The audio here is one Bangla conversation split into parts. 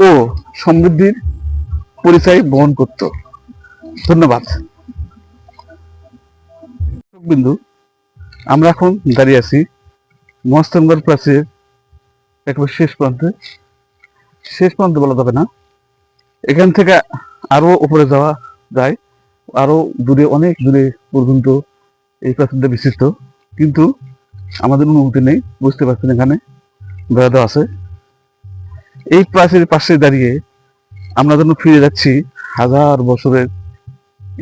ও সমৃদ্ধির পরিচয় বহন করত। ধন্যবাদ। বিন্দু, আমরা এখন দাঁড়িয়ে আছি মহাস্থানগড় প্রাচীরের একেবারে শেষ প্রান্তে বলা যাবে না, এখান থেকে আরো উপরে যাওয়া যায়, আরো দূরে, অনেক দূরে পর্যন্ত এই প্রাচীরটা বিস্তৃত, কিন্তু আমাদের অনুমতি নেই। বুঝতে পারছেন এখানে বেড়া দেওয়া আছে। এই প্রাচীরের পাশে দাঁড়িয়ে আমরা যেন ফিরে যাচ্ছি হাজার বছরের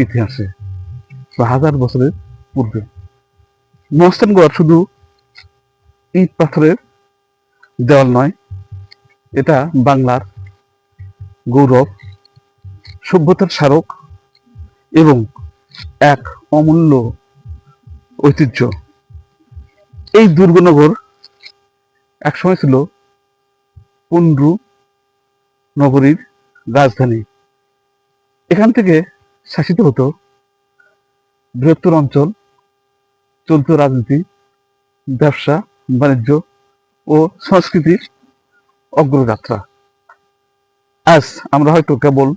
ইতিহাসে বা হাজার বছরের পূর্বে। মহাস্থানগড় শুধু ইট পাথরের দেওয়াল নয়, এটা বাংলার গৌরব, সভ্যতার স্মারক এবং এক অমূল্য ঐতিহ্য। এই দুর্গনগর একসময় ছিল পুন্ড্রু নগরীর রাজধানী। এখান থেকে শাসিত হতো বৃহত্তর অঞ্চল, চলত রাজনীতি, ব্যবসা বাণিজ্য ও সংস্কৃতির অগ্রযাত্রা। আজ আমরা হয়তো কেবল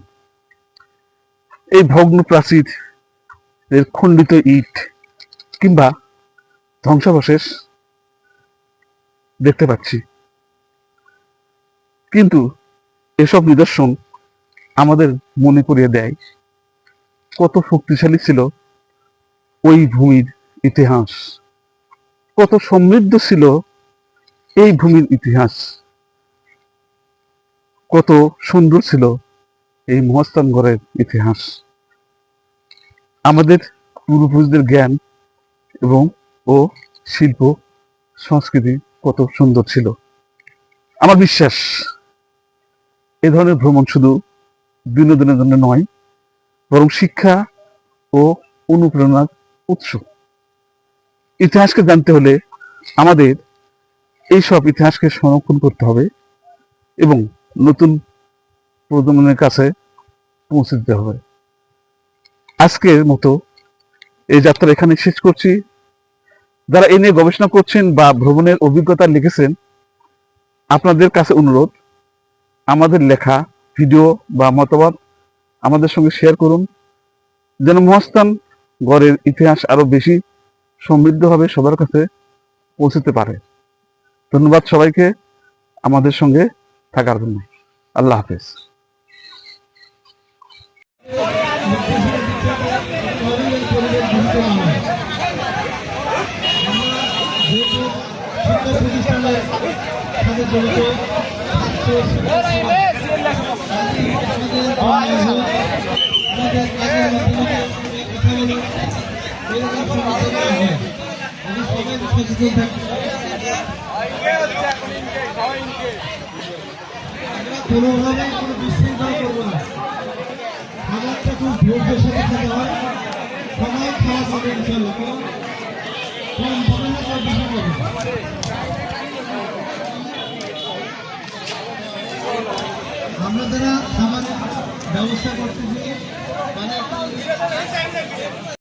এই ভগ্ন প্রাচীর, এর খণ্ডিত ইট কিংবা ধ্বংসাবশেষ দেখতে পাচ্ছি, কিন্তু এসব নিদর্শন আমাদের মনে করিয়ে দেয় কত শক্তিশালী ছিল ওই ভূমির ইতিহাস, কত সমৃদ্ধ ছিল এই ভূমির ইতিহাস, কত সুন্দর ছিল এই মহাস্থানগড়ের ইতিহাস। আমাদের পূর্বপুরুষদের জ্ঞান এবং ও শিল্প সংস্কৃতি কত সুন্দর ছিল। আমার বিশ্বাস এ ধরনের ভ্রমণ শুধু বিনোদনের জন্য নয়, বরং শিক্ষা ও অনুপ্রেরণার উৎস। ইতিহাসকে জানতে হলে আমাদের এইসব ইতিহাসকে সংরক্ষণ করতে হবে এবং নতুন প্রজন্মের কাছে পৌঁছে দিতে হবে। আজকের মতো এই যাত্রা এখানে শেষ করছি। যারা এ নিয়ে গবেষণা করছেন বা ভ্রমণের অভিজ্ঞতা লিখেছেন, আপনাদের কাছে অনুরোধ, আমাদের লেখা ভিডিও বা মতামত আমাদের সঙ্গে শেয়ার করুন, যেন মহাস্থানগড়ের ইতিহাস আরো বেশি সমৃদ্ধভাবে সবার কাছে পৌঁছতে পারে। ধন্যবাদ সবাইকে আমাদের সঙ্গে থাকার জন্য। আল্লাহ হাফেজ। কোনোভাবেই কোনো বিশৃঙ্খলা করবো না। খাবারটা খুব ধৈর্যের সাথে খেতে হয়, সবাই খাওয়া পাবে ইনশাল্লাহ, কম পাবে না, বেশি পাবে।